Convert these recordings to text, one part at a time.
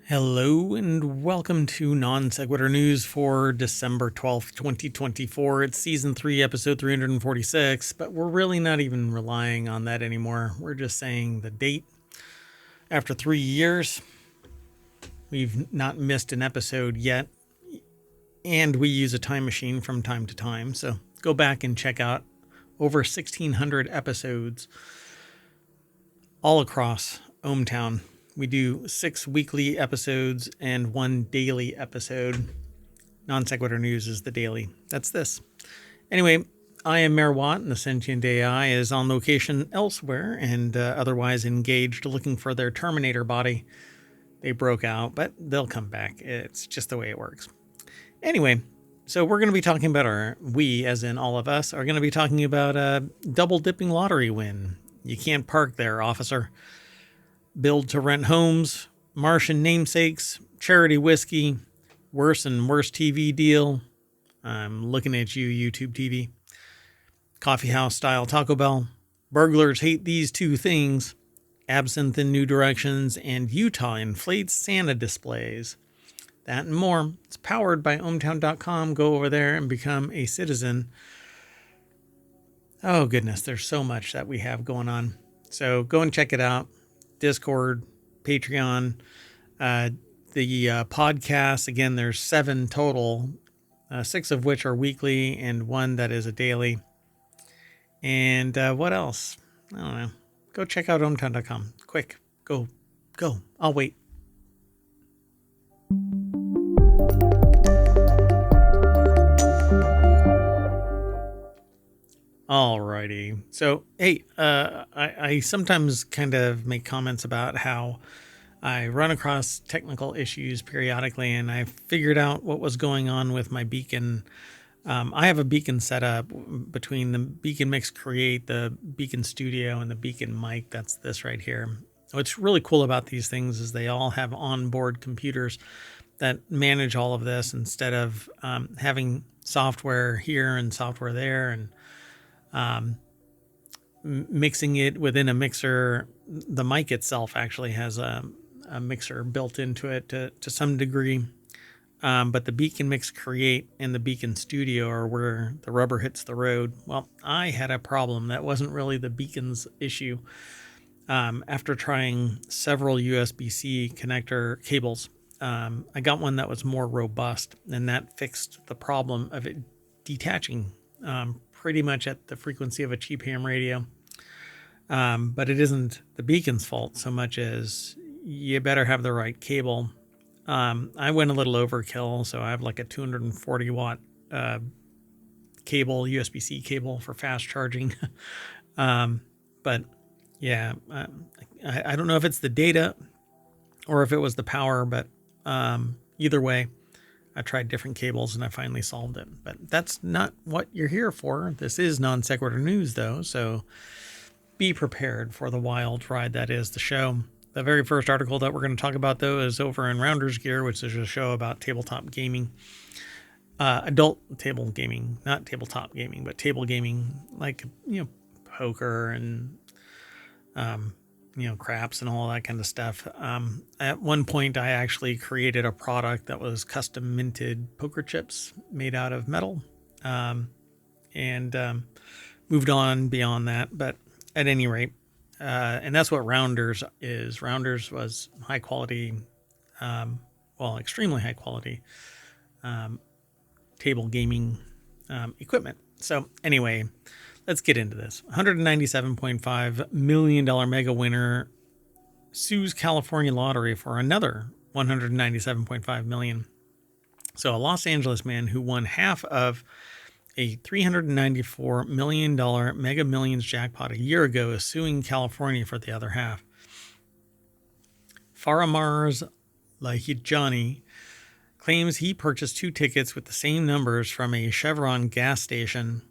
Hello and welcome to Non Sequitur News for December 12th, 2024. It's Season 3, Episode 346, but we're really not even relying on that anymore. We're just saying the date. After 3 years, we've not missed an episode yet, and we use a time machine from time to time. So go back and check out over 1,600 episodes all across ohmTown. We do 6 weekly episodes and 1 daily episode. Non Sequitur News is the daily. That's this. Anyway, I am Mayor Watt, and the sentient AI is on location elsewhere and otherwise engaged looking for their Terminator body. They broke out, but they'll come back. It's just the way it works. Anyway, so we're going to be talking about we, as in all of us, are going to be talking about a double-dipping lottery win. You can't park there, officer. Build to rent homes, Martian Namesakes, charity whiskey, worse and worse TV deal. I'm looking at you, YouTube TV. Coffeehouse style Taco Bell. Burglars hate these 2 things. Absinthe in new directions, and Utah inflates Santa displays. That and more. It's powered by ohmtown.com. Go over there and become a citizen. Oh goodness, there's so much that we have going on. So go and check it out. Discord, Patreon, the podcasts. Again, there's 7 total, 6 of which are weekly and 1 that is a daily. And what else? I don't know. Go check out ohmtown.com. Quick, go. I'll wait. Alrighty. So, hey, I sometimes kind of make comments about how I run across technical issues periodically, and I figured out what was going on with my beacon. I have a beacon set up between the Beacon Mix Create, the Beacon Studio, and the Beacon Mic. That's this right here. What's really cool about these things is they all have onboard computers that manage all of this instead of having software here and software there and mixing it within a mixer. The mic itself actually has a mixer built into it to some degree. But the Beacon Mix Create and the Beacon Studio are where the rubber hits the road. Well, I had a problem that wasn't really the beacon's issue. After trying several USB-C connector cables, I got one that was more robust, and that fixed the problem of it detaching pretty much at the frequency of a cheap ham radio. But it isn't the beacon's fault so much as you better have the right cable. I went a little overkill, so I have like a 240 watt cable, USB-C cable for fast charging. But yeah, I don't know if it's the data or if it was the power, but either way, I tried different cables and I finally solved it. But that's not what you're here for. This is Non Sequitur News, though, so be prepared for the wild ride that is the show. The very first article that we're going to talk about, though, is over in Rounders Gear, which is a show about tabletop gaming. Adult table gaming, not tabletop gaming, but table gaming, like, poker and, craps and all that kind of stuff. At one point, I actually created a product that was custom minted poker chips made out of metal, and moved on beyond that. But at any rate, and that's what Rounders is. Rounders was high quality, extremely high quality table gaming equipment. So anyway, let's get into this. $197.5 million mega winner sues California lottery for another $197.5 million. So a Los Angeles man who won half of a $394 million Mega Millions jackpot a year ago is suing California for the other half. Faramars Lahijani claims he purchased 2 tickets with the same numbers from a Chevron gas station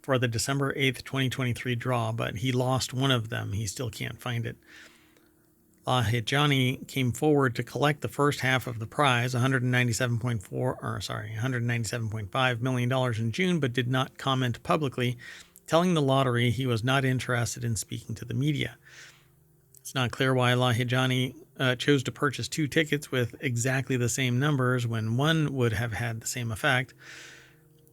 for the December 8th, 2023 draw, but he lost one of them. He still can't find it. Lahijani came forward to collect the first half of the prize, $197.5 million in June, but did not comment publicly, telling the lottery he was not interested in speaking to the media. It's not clear why Lahijani chose to purchase 2 tickets with exactly the same numbers when one would have had the same effect.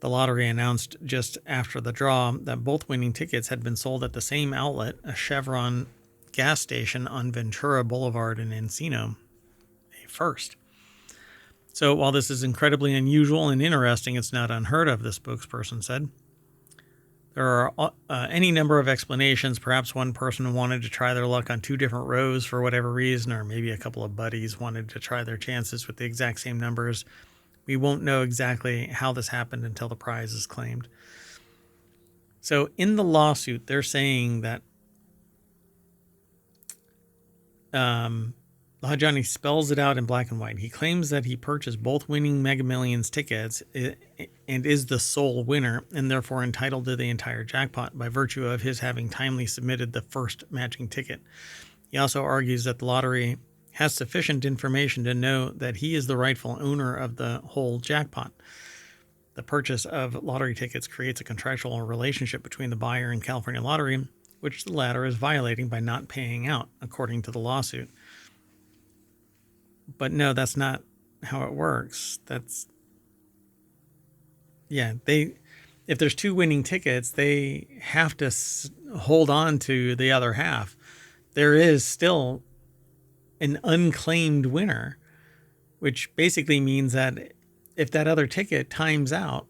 The lottery announced just after the draw that both winning tickets had been sold at the same outlet, a Chevron gas station on Ventura Boulevard in Encino, a first. So while this is incredibly unusual and interesting, it's not unheard of, the spokesperson said. There are any number of explanations. Perhaps one person wanted to try their luck on 2 different rows for whatever reason, or maybe a couple of buddies wanted to try their chances with the exact same numbers. We won't know exactly how this happened until the prize is claimed. So in the lawsuit, they're saying that Johnny spells it out in black and white. He claims that he purchased both winning Mega Millions tickets and is the sole winner, and therefore entitled to the entire jackpot by virtue of his having timely submitted the first matching ticket. He also argues that the lottery has sufficient information to know that he is the rightful owner of the whole jackpot. The purchase of lottery tickets creates a contractual relationship between the buyer and California Lottery, which the latter is violating by not paying out, according to the lawsuit. But no, that's not how it works. If there's 2 winning tickets, they have to hold on to the other half. There is still an unclaimed winner, which basically means that if that other ticket times out,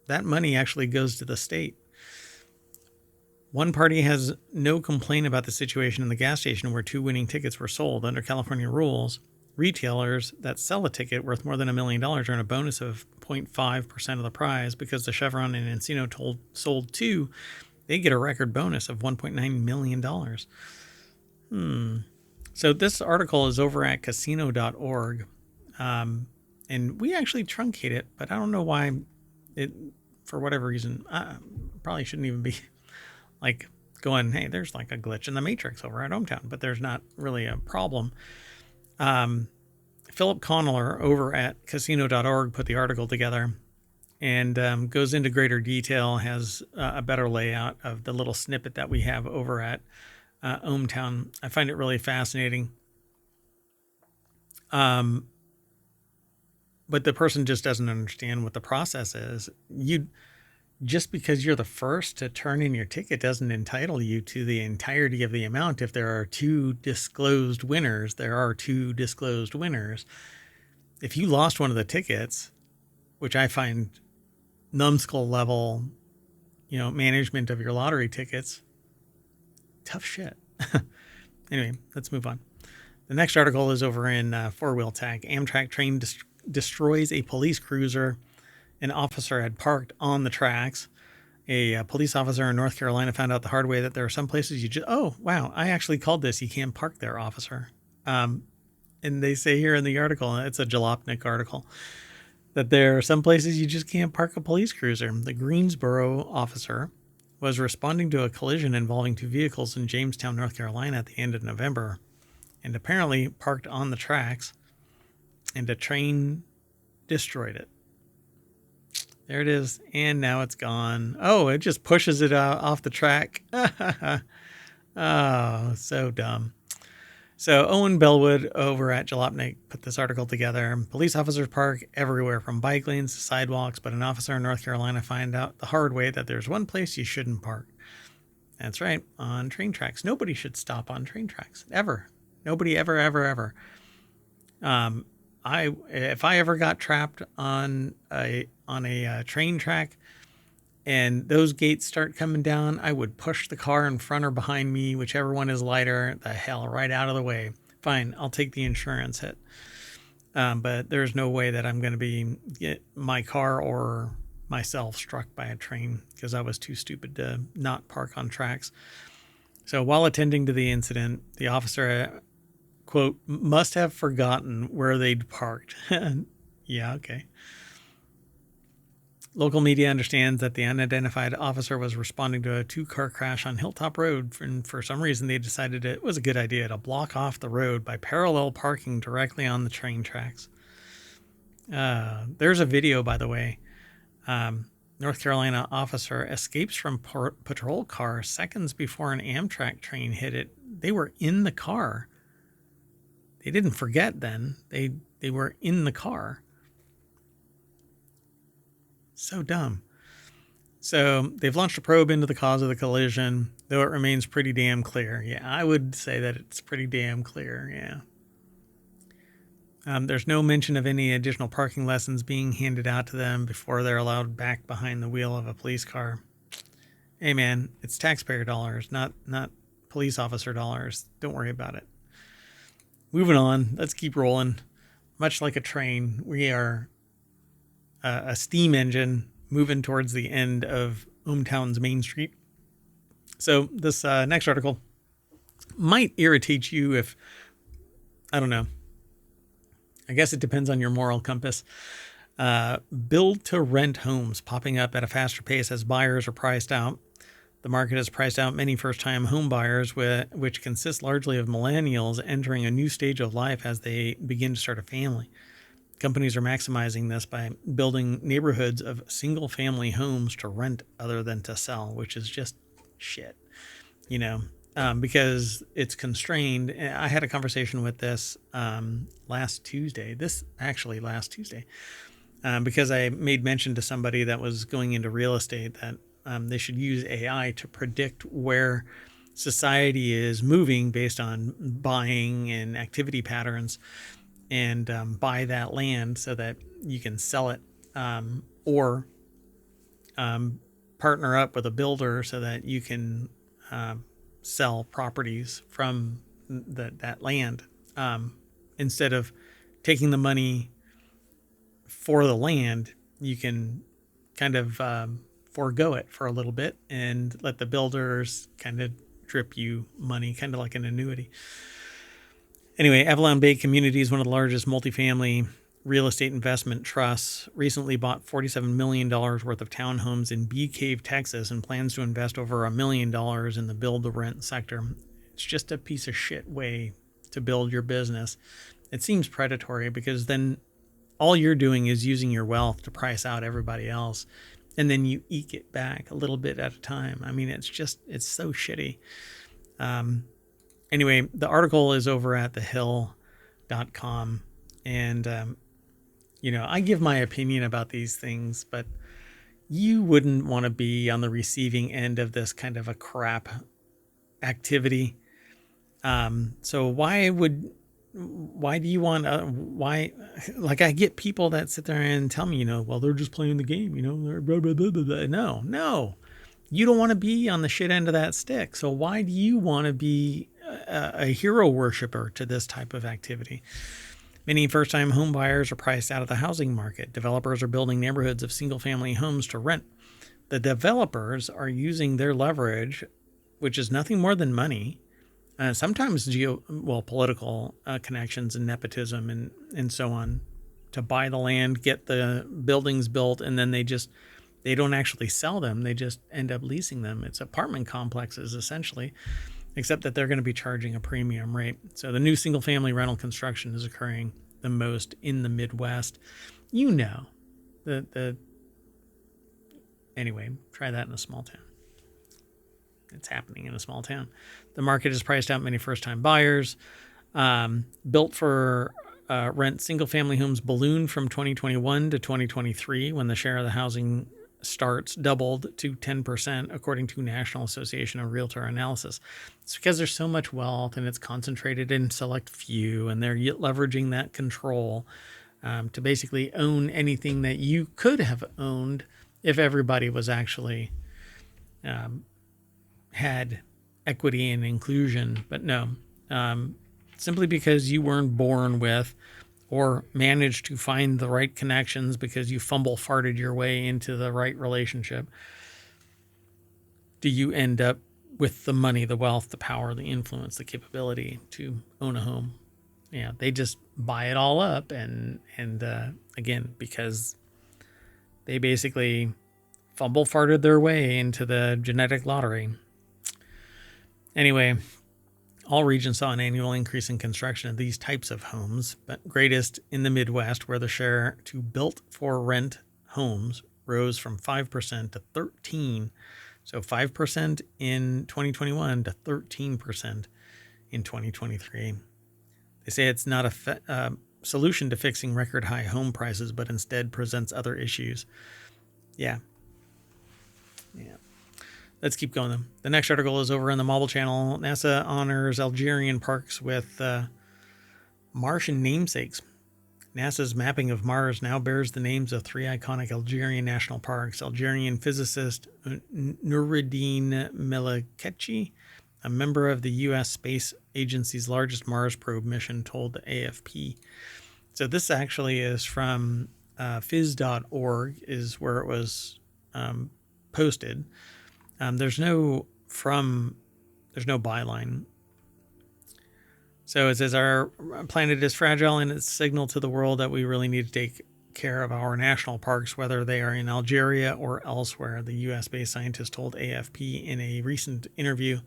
that money actually goes to the state. One party has no complaint about the situation in the gas station where 2 winning tickets were sold. Under California rules, retailers that sell a ticket worth more than $1 million earn a bonus of 0.5% of the prize. Because the Chevron and Encino sold 2, they get a record bonus of $1.9 million. So this article is over at casino.org. And we actually truncate it, but I don't know why it, for whatever reason, probably shouldn't even be like going, hey, there's like a glitch in the matrix over at Hometown, but there's not really a problem. Philip Conneller over at casino.org put the article together and goes into greater detail, has a better layout of the little snippet that we have over at Hometown. I find it really fascinating. But the person just doesn't understand what the process is. Just because you're the first to turn in your ticket doesn't entitle you to the entirety of the amount. If there are 2 disclosed winners, there are 2 disclosed winners. If you lost one of the tickets, which I find numbskull level, management of your lottery tickets, tough shit. Anyway, let's move on. The next article is over in 4-Wheel Tag. Amtrak train destroys a police cruiser an officer had parked on the tracks. A police officer in North Carolina found out the hard way that there are some places I actually called this. You can't park there, officer. And they say here in the article, and it's a Jalopnik article, that there are some places you just can't park a police cruiser. The Greensboro officer was responding to a collision involving 2 vehicles in Jamestown, North Carolina at the end of November, and apparently parked on the tracks, and a train destroyed it. There it is, and now it's gone. Oh, it just pushes it off the track. Oh, so dumb. So Owen Bellwood over at Jalopnik put this article together. Police officers park everywhere from bike lanes to sidewalks, but an officer in North Carolina found out the hard way that there's one place you shouldn't park. That's right, on train tracks. Nobody should stop on train tracks, ever. Nobody ever. If I ever got trapped on a train track and those gates start coming down, I would push the car in front or behind me, whichever one is lighter, the hell right out of the way. Fine, I'll take the insurance hit. But there's no way that I'm going to get my car or myself struck by a train because I was too stupid to not park on tracks. So while attending to the incident, the officer, quote, must have forgotten where they'd parked. Yeah, okay. Local media understands that the unidentified officer was responding to a 2-car crash on Hilltop Road, and for some reason they decided it was a good idea to block off the road by parallel parking directly on the train tracks. There's a video, by the way. North Carolina officer escapes from patrol car seconds before an Amtrak train hit it. They were in the car They didn't forget then. They were in the car. So dumb. So they've launched a probe into the cause of the collision, though it remains pretty damn clear. Yeah, I would say that it's pretty damn clear, yeah. There's no mention of any additional parking lessons being handed out to them before they're allowed back behind the wheel of a police car. Hey man, it's taxpayer dollars, not police officer dollars. Don't worry about it. Moving on, let's keep rolling. Much like a train, we are a steam engine moving towards the end of Ohmtown's Main Street. So this next article might irritate you if, I don't know, I guess it depends on your moral compass. Build to rent homes popping up at a faster pace as buyers are priced out. The market has priced out many first-time home buyers, which consists largely of millennials entering a new stage of life as they begin to start a family. Companies are maximizing this by building neighborhoods of single-family homes to rent other than to sell, which is just shit, because it's constrained. I had a conversation with this last Tuesday, because I made mention to somebody that was going into real estate that they should use AI to predict where society is moving based on buying and activity patterns, and buy that land so that you can sell it, or partner up with a builder so that you can sell properties from that land, instead of taking the money for the land. You can kind of forego it for a little bit and let the builders kind of drip you money, kind of like an annuity. Anyway, Avalon Bay Communities, one of the largest multifamily real estate investment trusts, recently bought $47 million worth of townhomes in Bee Cave, Texas, and plans to invest over $1 million in the build-to-rent sector. It's just a piece of shit way to build your business. It seems predatory because then all you're doing is using your wealth to price out everybody else, and then you eke it back a little bit at a time. I mean, it's so shitty. Anyway, the article is over at thehill.com, and I give my opinion about these things, but you wouldn't want to be on the receiving end of this kind of a crap activity. So why do you want, like, I get people that sit there and tell me, well, they're just playing the game, they're blah, blah, blah, blah, blah. No, you don't want to be on the shit end of that stick. So why do you want to be a hero worshiper to this type of activity? Many first-time home buyers are priced out of the housing market. Developers are building neighborhoods of single-family homes to rent. The developers are using their leverage, which is nothing more than money, sometimes political connections and nepotism and so on, to buy the land, get the buildings built, and then they don't actually sell them. They just end up leasing them. It's apartment complexes, essentially, except that they're going to be charging a premium rate. So the new single-family rental construction is occurring the most in the Midwest. Anyway, try that in a small town. It's happening in a small town. The market has priced out many first-time buyers. Built for rent single-family homes ballooned from 2021 to 2023 when the share of the housing starts doubled to 10%, according to National Association of Realtor Analysis. It's because there's so much wealth and it's concentrated in select few, and they're leveraging that control to basically own anything that you could have owned if everybody was actually had equity and inclusion. But no, simply because you weren't born with or managed to find the right connections because you farted your way into the right relationship, do you end up with the money, the wealth, the power, the influence, the capability to own a home. Yeah, they just buy it all up, and again, because they basically farted their way into the genetic lottery. Anyway, all regions saw an annual increase in construction of these types of homes, but greatest in the Midwest, where the share to built-for-rent homes rose from 5% to 13%. So 5% in 2021 to 13% in 2023. They say it's not a solution to fixing record high home prices, but instead presents other issues. Yeah. Let's keep going though. The next article is over on the Mobile Channel. NASA honors Algerian parks with Martian namesakes. NASA's mapping of Mars now bears the names of 3 iconic Algerian national parks. Algerian physicist Noureddine Meleketchi, a member of the U.S. Space Agency's largest Mars probe mission, told the AFP. So this actually is from phys.org is where it was posted. There's no byline. So it says our planet is fragile and it's a signal to the world that we really need to take care of our national parks, whether they are in Algeria or elsewhere, the U.S.-based scientist told AFP in a recent interview.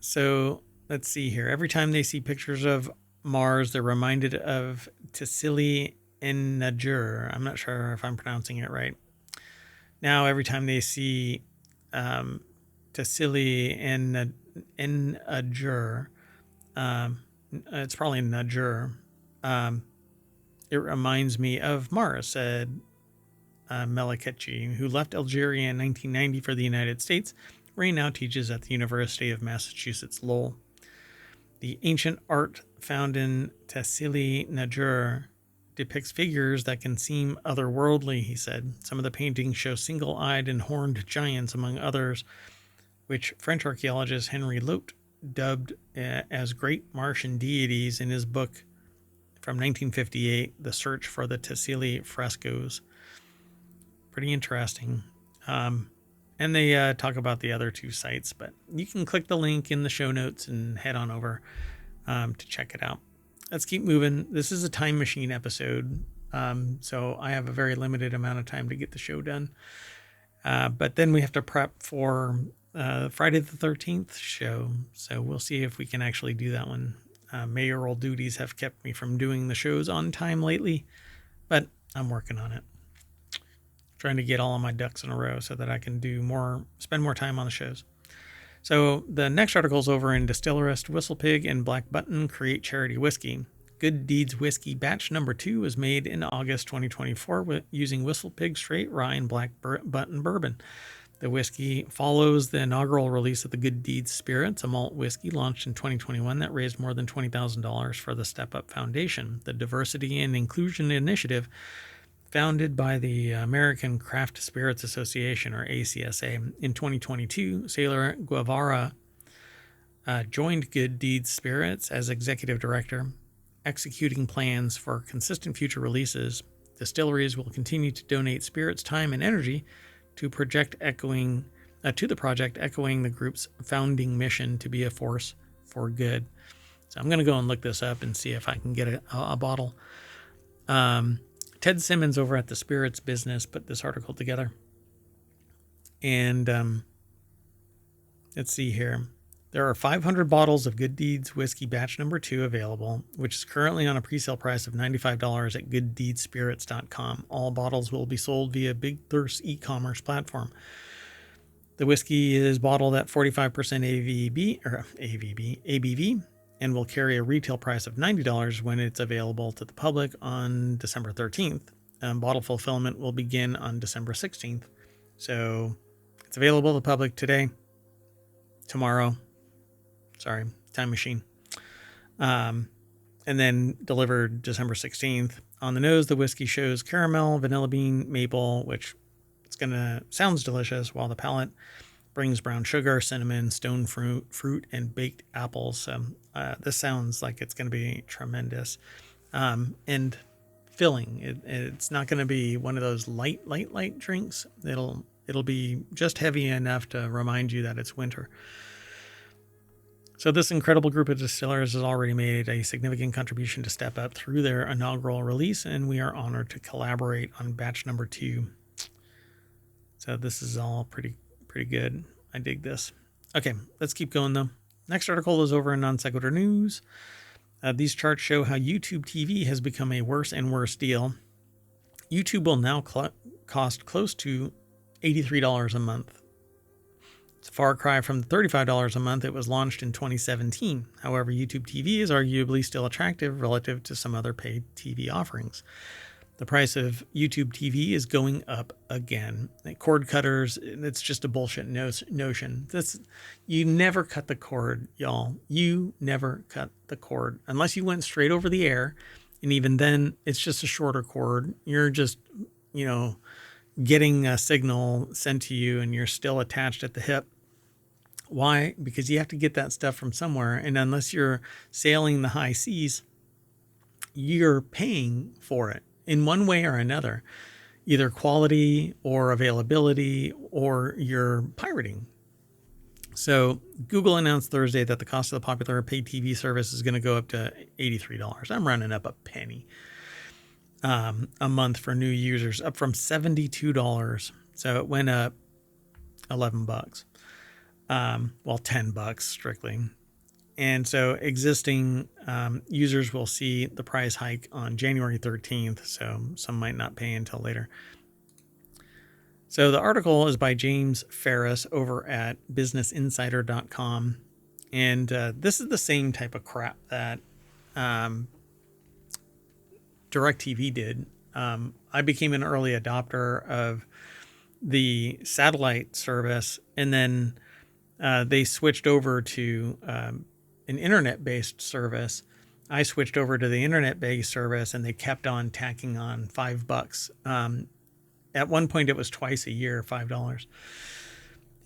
So let's see here. Every time they see pictures of Mars, they're reminded of Tassili en Najur. I'm not sure if I'm pronouncing it right. Now, every time they see Tassili en Najur, it's probably Najur, it reminds me of Mars, said Meleketchi, who left Algeria in 1990 for the United States, where he now teaches at the University of Massachusetts Lowell. The ancient art found in Tassili Najur depicts figures that can seem otherworldly, he said. Some of the paintings show single-eyed and horned giants, among others, which French archaeologist Henry Lotte dubbed as great Martian deities in his book from 1958, The Search for the Tassili Frescoes. Pretty interesting. And they talk about the other 2 sites, but you can click the link in the show notes and head on over to check it out. Let's keep moving. This is a time machine episode, so I have a very limited amount of time to get the show done. But then we have to prep for Friday the 13th show, so we'll see if we can actually do that one. Mayoral duties have kept me from doing the shows on time lately, but I'm working on it. Trying to get all of my ducks in a row so that I can spend more time on the shows. So the next article is over in Distillerist. Whistlepig and Black Button create charity whiskey. Good Deeds Whiskey Batch Number 2 was made in August 2024 using Whistlepig Straight Rye and Black Button Bourbon. The whiskey follows the inaugural release of the Good Deeds Spirits, a malt whiskey launched in 2021 that raised more than $20,000 for the Step Up Foundation, the Diversity and Inclusion Initiative founded by the American Craft Spirits Association, or ACSA. In 2022, Sailor Guevara joined Good Deeds Spirits as executive director, executing plans for consistent future releases. Distilleries will continue to donate spirits, time, and energy to the project echoing the group's founding mission to be a force for good. So I'm going to go and look this up and see if I can get a bottle. Ted Simmons over at the Spirits Business put this article together. And let's see here. There are 500 bottles of Good Deeds Whiskey Batch Number 2 available, which is currently on a pre-sale price of $95 at gooddeedspirits.com. All bottles will be sold via Big Thirst e-commerce platform. The whiskey is bottled at 45% ABV, and will carry a retail price of $90 when it's available to the public on December 13th. Bottle fulfillment will begin on December 16th. So it's available to the public today, tomorrow. Sorry, time machine. And then delivered December 16th. On the nose, the whiskey shows caramel, vanilla bean, maple, which sounds delicious, while the palate brings brown sugar, cinnamon, stone fruit, and baked apples. So this sounds like it's going to be tremendous. And filling. It's not going to be one of those light drinks. It'll be just heavy enough to remind you that it's winter. So this incredible group of distillers has already made a significant contribution to Step Up through their inaugural release, and we are honored to collaborate on batch number 2. So this is all pretty good. I dig this. Okay, let's keep going though. Next article is over in Non Sequitur News. These charts show how YouTube TV has become a worse and worse deal. YouTube will now cost close to $83 a month. It's a far cry from the $35 a month it was launched in 2017. However, YouTube TV is arguably still attractive relative to some other paid TV offerings. The price of YouTube TV is going up again. Cord cutters, it's just a bullshit notion. You never cut the cord, y'all. You never cut the cord unless you went straight over the air. And even then, it's just a shorter cord. You're just, getting a signal sent to you and you're still attached at the hip. Why? Because you have to get that stuff from somewhere. And unless you're sailing the high seas, you're paying for it in one way or another, either quality or availability, or you're pirating. So Google announced Thursday that the cost of the popular paid TV service is going to go up to $83. I'm running up a penny a month for new users, up from $72. So it went up $11. $10 strictly. And so existing users will see the price hike on January 13th. So some might not pay until later. So the article is by James Ferris over at businessinsider.com. And this is the same type of crap that DirecTV did. I became an early adopter of the satellite service, and then they switched over to an internet-based service. I switched over to the internet-based service, and they kept on tacking on $5. At one point, it was twice a year, $5.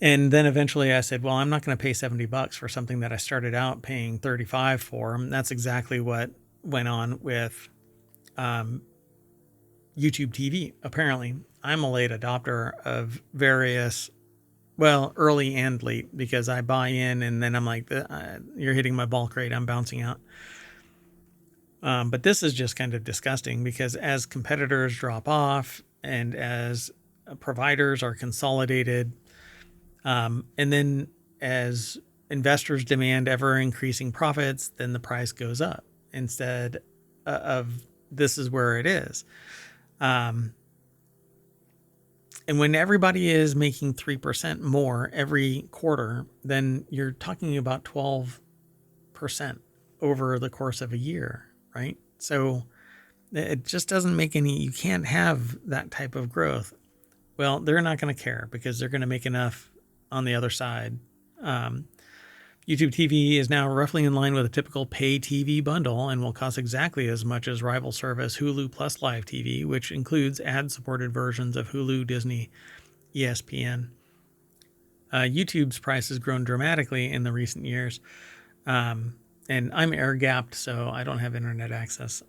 And then eventually I said, well, I'm not going to pay $70 for something that I started out paying $35 for. And that's exactly what went on with YouTube TV. Apparently, I'm a late adopter of various, early and late, because I buy in and then I'm like, you're hitting my bulk rate, I'm bouncing out. But this is just kind of disgusting, because as competitors drop off and as providers are consolidated, and then as investors demand ever increasing profits, then the price goes up instead of this is where it is. And when everybody is making 3% more every quarter, then you're talking about 12% over the course of a year, right? So it just doesn't make you can't have that type of growth. Well, they're not going to care, because they're going to make enough on the other side. YouTube TV is now roughly in line with a typical pay TV bundle and will cost exactly as much as rival service Hulu Plus Live TV, which includes ad-supported versions of Hulu, Disney, ESPN. YouTube's price has grown dramatically in the recent years. And I'm air-gapped, so I don't have internet access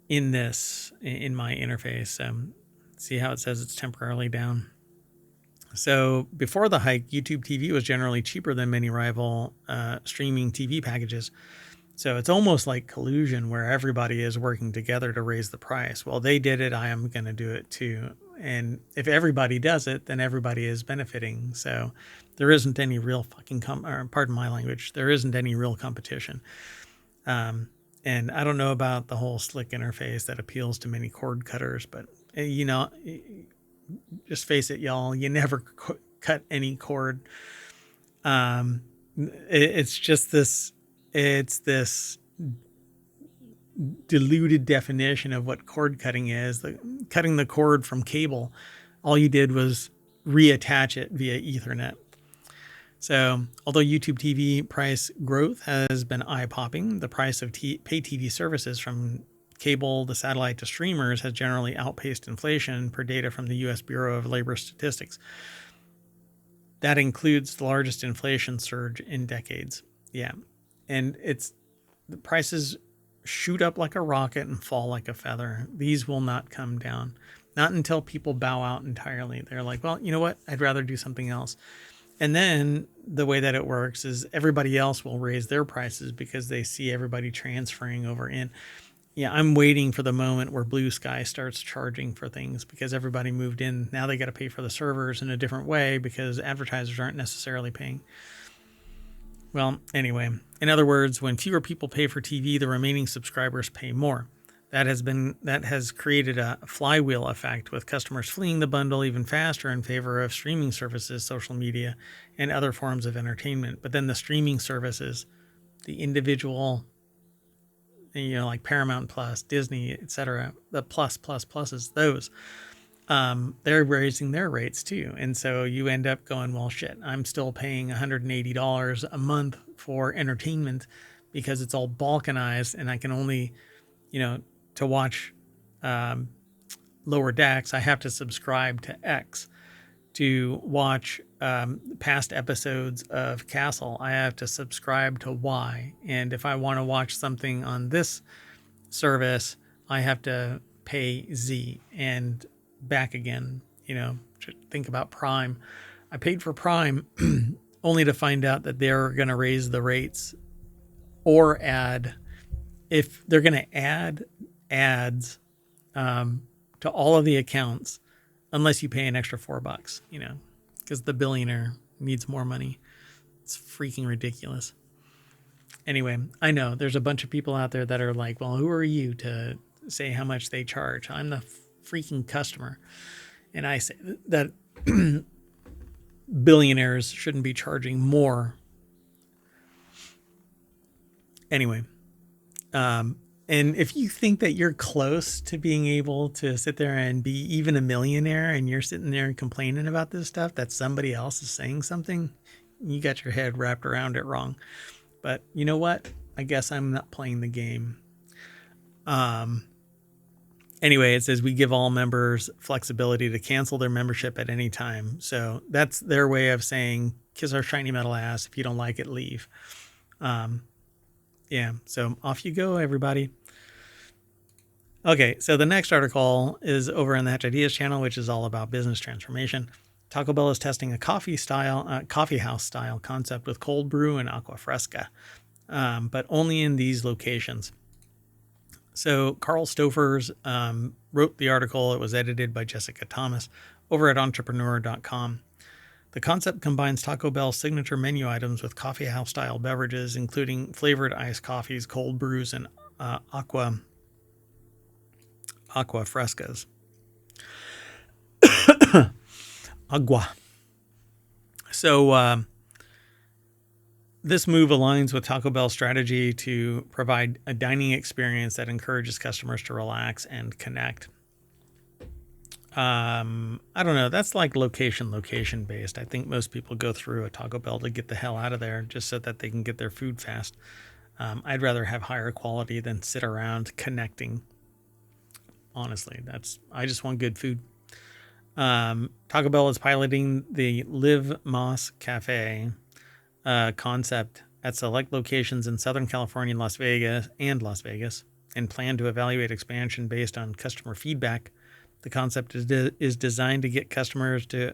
in my interface. See how it says it's temporarily down. So before the hike, YouTube TV was generally cheaper than many rival streaming TV packages. So it's almost like collusion, where everybody is working together to raise the price. Well, they did it, I am going to do it too. And if everybody does it, then everybody is benefiting. So there isn't any real pardon my language, there isn't any real competition. And I don't know about the whole slick interface that appeals to many cord cutters, but just face it, y'all, you never cut any cord. It's just this diluted definition of what cord cutting is. Cutting the cord from cable, all you did was reattach it via Ethernet. So although YouTube TV price growth has been eye-popping, the price of pay TV services from cable, the satellite to streamers has generally outpaced inflation per data from the U.S. Bureau of Labor Statistics. That includes the largest inflation surge in decades. Yeah. And the prices shoot up like a rocket and fall like a feather. These will not come down. Not until people bow out entirely. They're like, well, you know what? I'd rather do something else. And then the way that it works is everybody else will raise their prices because they see everybody transferring over in. Yeah, I'm waiting for the moment where Blue Sky starts charging for things because everybody moved in. Now they got to pay for the servers in a different way because advertisers aren't necessarily paying. Well, anyway, in other words, when fewer people pay for TV, the remaining subscribers pay more. That has created a flywheel effect, with customers fleeing the bundle even faster in favor of streaming services, social media, and other forms of entertainment. But then the streaming services, the individual, like Paramount Plus, Disney, etc., the pluses, those, they're raising their rates too. And so you end up going, well, shit, I'm still paying $180 a month for entertainment because it's all balkanized, and I can only, to watch Lower Decks, I have to subscribe to X. To watch past episodes of Castle, I have to subscribe to Y. And if I want to watch something on this service, I have to pay Z and back again. Think about Prime. I paid for Prime only to find out that they're going to raise the rates or if they're going to add ads to all of the accounts, unless you pay an extra $4, because the billionaire needs more money. It's freaking ridiculous. Anyway, I know there's a bunch of people out there that are like, well, who are you to say how much they charge? I'm the freaking customer. And I say that billionaires shouldn't be charging more. Anyway, and if you think that you're close to being able to sit there and be even a millionaire, and you're sitting there and complaining about this stuff that somebody else is saying something, you got your head wrapped around it wrong. But you know what? I guess I'm not playing the game. Anyway, it says we give all members flexibility to cancel their membership at any time. So that's their way of saying, kiss our shiny metal ass. If you don't like it, leave. Yeah, so off you go, everybody. Okay, so the next article is over on the Hatch Ideas channel, which is all about business transformation. Taco Bell is testing a coffeehouse style concept with cold brew and aqua fresca, but only in these locations. So Carl Stofers wrote the article. It was edited by Jessica Thomas over at entrepreneur.com. The concept combines Taco Bell's signature menu items with coffeehouse style beverages, including flavored iced coffees, cold brews, and aqua frescas. Agua. So this move aligns with Taco Bell's strategy to provide a dining experience that encourages customers to relax and connect. I don't know. That's like location based. I think most people go through a Taco Bell to get the hell out of there just so that they can get their food fast. I'd rather have higher quality than sit around connecting. Honestly, I just want good food. Taco Bell is piloting the Live Moss Cafe concept at select locations in Southern California and Las Vegas, and plan to evaluate expansion based on customer feedback. The concept is designed to get customers to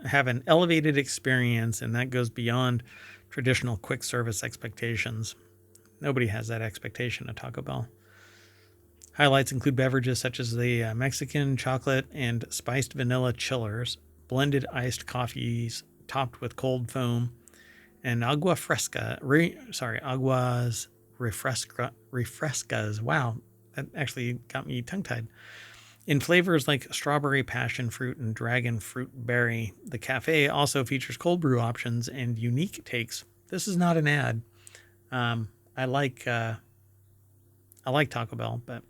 have an elevated experience, and that goes beyond traditional quick service expectations. Nobody has that expectation at Taco Bell. Highlights include beverages such as the Mexican chocolate and spiced vanilla chillers, blended iced coffees topped with cold foam, and aguas refrescas. Wow, that actually got me tongue-tied. In flavors like strawberry passion fruit and dragon fruit berry, the cafe also features cold brew options and unique takes. This is not an ad. I like Taco Bell, but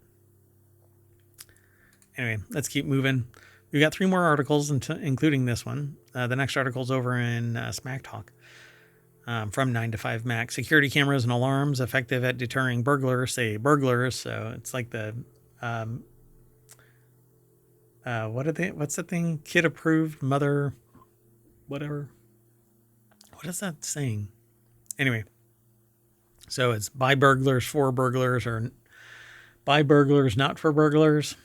anyway, let's keep moving. We've got 3 more articles, including this one. The next article is over in Smack Talk from 9 to 5 Mac. Security cameras and alarms effective at deterring burglars, say burglars. So it's like the what's the thing? Kid approved, mother, whatever. What is that saying? Anyway, so it's by burglars for burglars, or by burglars not for burglars.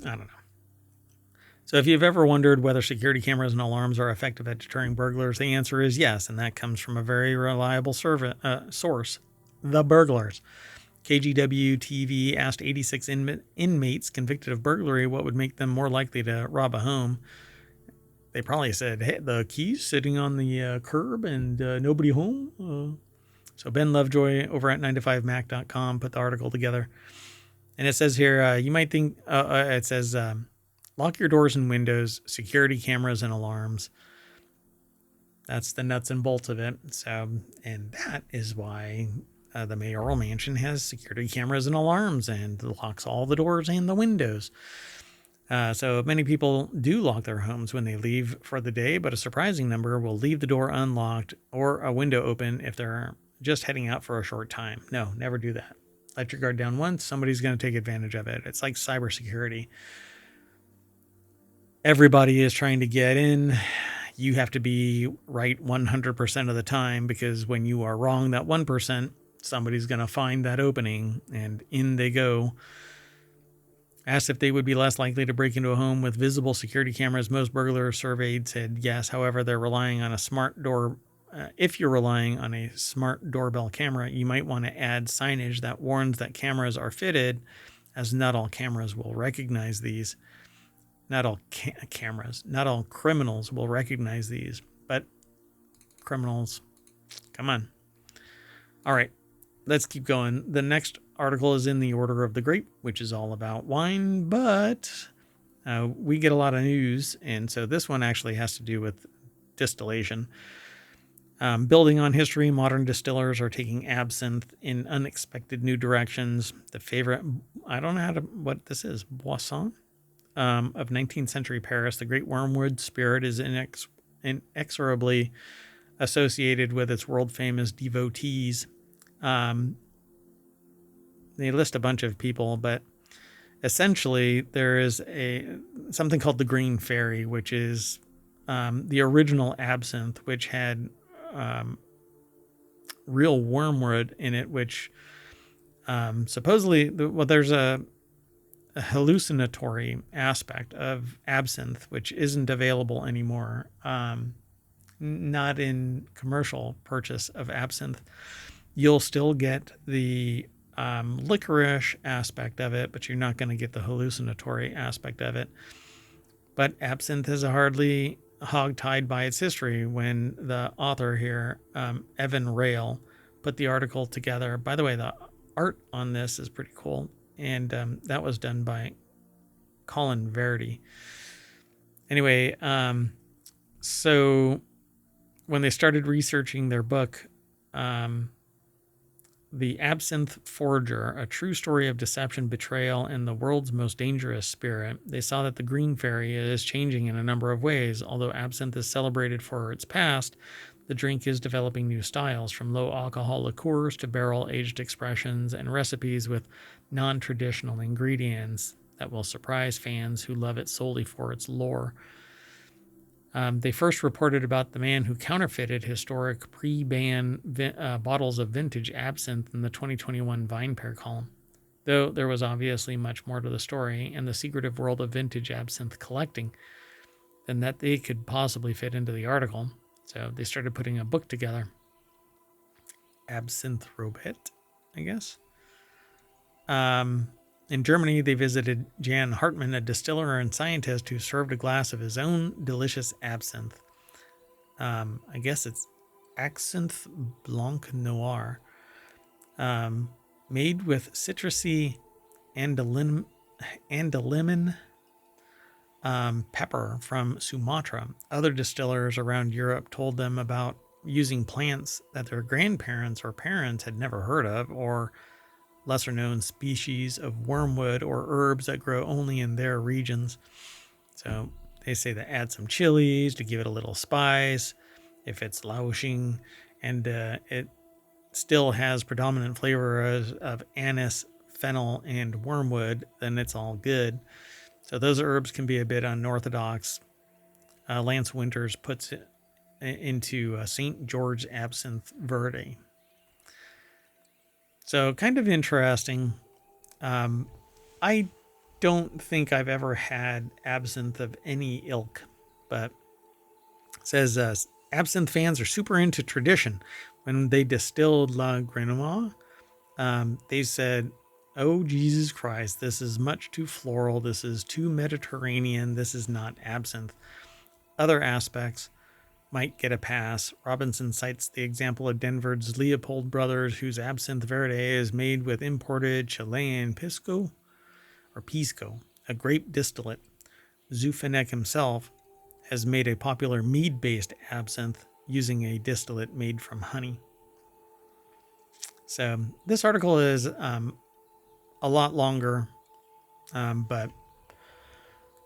I don't know. So if you've ever wondered whether security cameras and alarms are effective at deterring burglars, the answer is yes, and that comes from a very reliable source, the Burglars. KGW TV asked 86 inmates convicted of burglary what would make them more likely to rob a home. They probably said, hey, the keys sitting on the curb and nobody home. So Ben Lovejoy over at 9to5mac.com put the article together. And it says here, you might think, it says, lock your doors and windows, security cameras and alarms. That's the nuts and bolts of it. So, and that is why the mayoral mansion has security cameras and alarms and locks all the doors and the windows. So many people do lock their homes when they leave for the day, but a surprising number will leave the door unlocked or a window open if they're just heading out for a short time. No, never do that. Let your guard down once, somebody's going to take advantage of it. It's like cybersecurity. Everybody is trying to get in. You have to be right 100% of the time, because when you are wrong that 1%, somebody's going to find that opening and in they go. Asked if they would be less likely to break into a home with visible security cameras, most burglars surveyed said yes. However, they're relying on a smart door. If you're relying on a smart doorbell camera, you might want to add signage that warns that cameras are fitted, as not all cameras will recognize these. Not all cameras, not all criminals will recognize these, but criminals, come on. All right, let's keep going. The next article is in the Order of the Grape, which is all about wine, but we get a lot of news, and so this one actually has to do with distillation. Building on history, modern distillers are taking absinthe in unexpected new directions. The favorite, I don't know what this is, boisson? Of 19th century Paris, the great wormwood spirit is inexorably associated with its world-famous devotees. They list a bunch of people, but essentially there is something called the Green Fairy, which is the original absinthe, which had real wormwood in it, which supposedly, there's a hallucinatory aspect of absinthe, which isn't available anymore. Not in commercial purchase of absinthe. You'll still get the licorice aspect of it, but you're not going to get the hallucinatory aspect of it. But absinthe is hardly hog-tied by its history. When the author here, Evan Rail, put the article together, by the way, the art on this is pretty cool. And that was done by Colin Verity. Anyway, so when they started researching their book, The Absinthe Forger, A True Story of Deception, Betrayal, and the World's Most Dangerous Spirit, they saw that the Green Fairy is changing in a number of ways. Although absinthe is celebrated for its past, the drink is developing new styles, from low-alcohol liqueurs to barrel-aged expressions and recipes with non-traditional ingredients that will surprise fans who love it solely for its lore. They first reported about the man who counterfeited historic pre-ban bottles of vintage absinthe in the 2021 VinePair column. Though there was obviously much more to the story and the secretive world of vintage absinthe collecting than that they could possibly fit into the article. So they started putting a book together. Absinthe Robet, I guess. In Germany, they visited Jan Hartmann, a distiller and scientist who served a glass of his own delicious absinthe. I guess it's Absinthe Blanc Noir. Made with citrusy andalumin pepper from Sumatra. Other distillers around Europe told them about using plants that their grandparents or parents had never heard of, or lesser known species of wormwood or herbs that grow only in their regions. So they say to add some chilies to give it a little spice if it's languishing, and it still has predominant flavor of anise, fennel, and wormwood, then it's all good. So those herbs can be a bit unorthodox. Lance Winters puts it into St. George Absinthe Verde. So kind of interesting. I don't think I've ever had absinthe of any ilk, but it says absinthe fans are super into tradition. When they distilled La Grenouille, they said, "Oh, Jesus Christ, this is much too floral. This is too Mediterranean. This is not absinthe." Other aspects might get a pass. Robinson cites the example of Denver's Leopold Brothers, whose Absinthe Verde is made with imported Chilean pisco, a grape distillate. Zufinek himself has made a popular mead-based absinthe using a distillate made from honey. So this article is a lot longer, but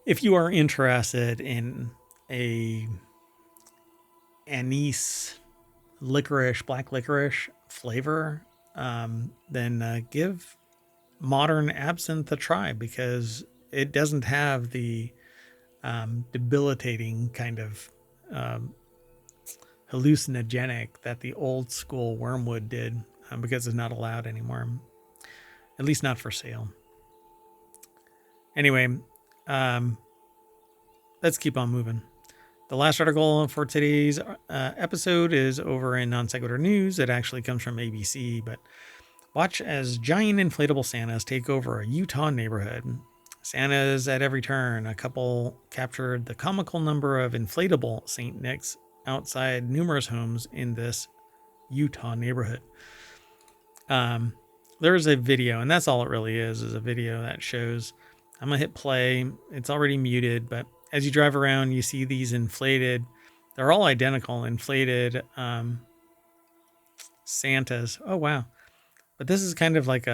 if you are interested in a anise black licorice flavor, then give modern absinthe a try, because it doesn't have the debilitating kind of hallucinogenic that the old school wormwood did, because it's not allowed anymore, at least not for sale. Anyway, let's keep on moving. The last article for today's episode is over in Non Sequitur News. It actually comes from ABC, but watch as giant inflatable Santas take over a Utah neighborhood. Santas at every turn. A couple captured the comical number of inflatable St. Nick's outside numerous homes in this Utah neighborhood. There's a video, and that's all it really is a video that shows. I'm going to hit play. It's already muted, but as you drive around, you see these inflated, they're all identical, inflated Santas. Oh, wow. But this is kind of like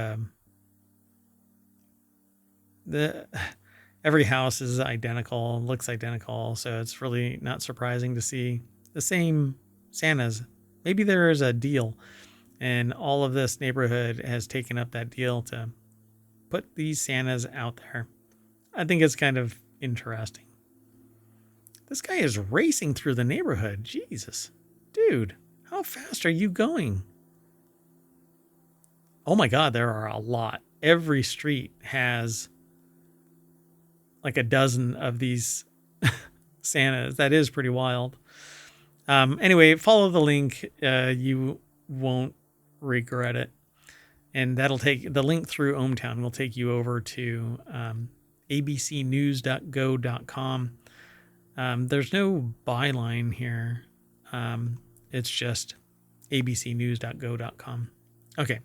every house is identical, looks identical, so it's really not surprising to see the same Santas. Maybe there is a deal, and all of this neighborhood has taken up that deal to put these Santas out there. I think it's kind of interesting. This guy is racing through the neighborhood. Jesus. Dude, how fast are you going? Oh my God, there are a lot. Every street has like a dozen of these Santas. That is pretty wild. Anyway, follow the link. You won't regret it. And that'll take the link through ohmTown will take you over to abcnews.go.com. There's no byline here. It's just abcnews.go.com. Okay.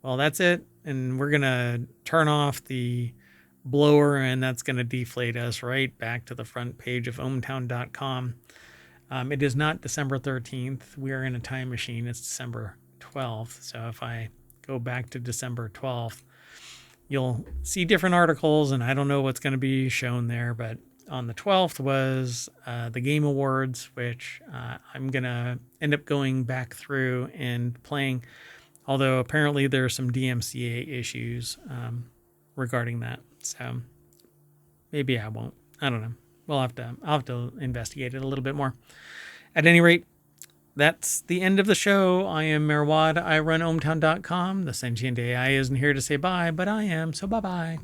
Well, that's it. And we're going to turn off the blower, and that's going to deflate us right back to the front page of ohmTown.com. It is not December 13th. We are in a time machine. It's December 12th. So if I go back to December 12th, you'll see different articles, and I don't know what's going to be shown there, but on the 12th was the Game Awards, which I'm going to end up going back through and playing, although apparently there are some DMCA issues regarding that. So maybe I won't. I don't know. I'll have to investigate it a little bit more. At any rate, that's the end of the show. I am Merwad. I run ohmTown.com. The sentient AI isn't here to say bye, but I am. So bye-bye.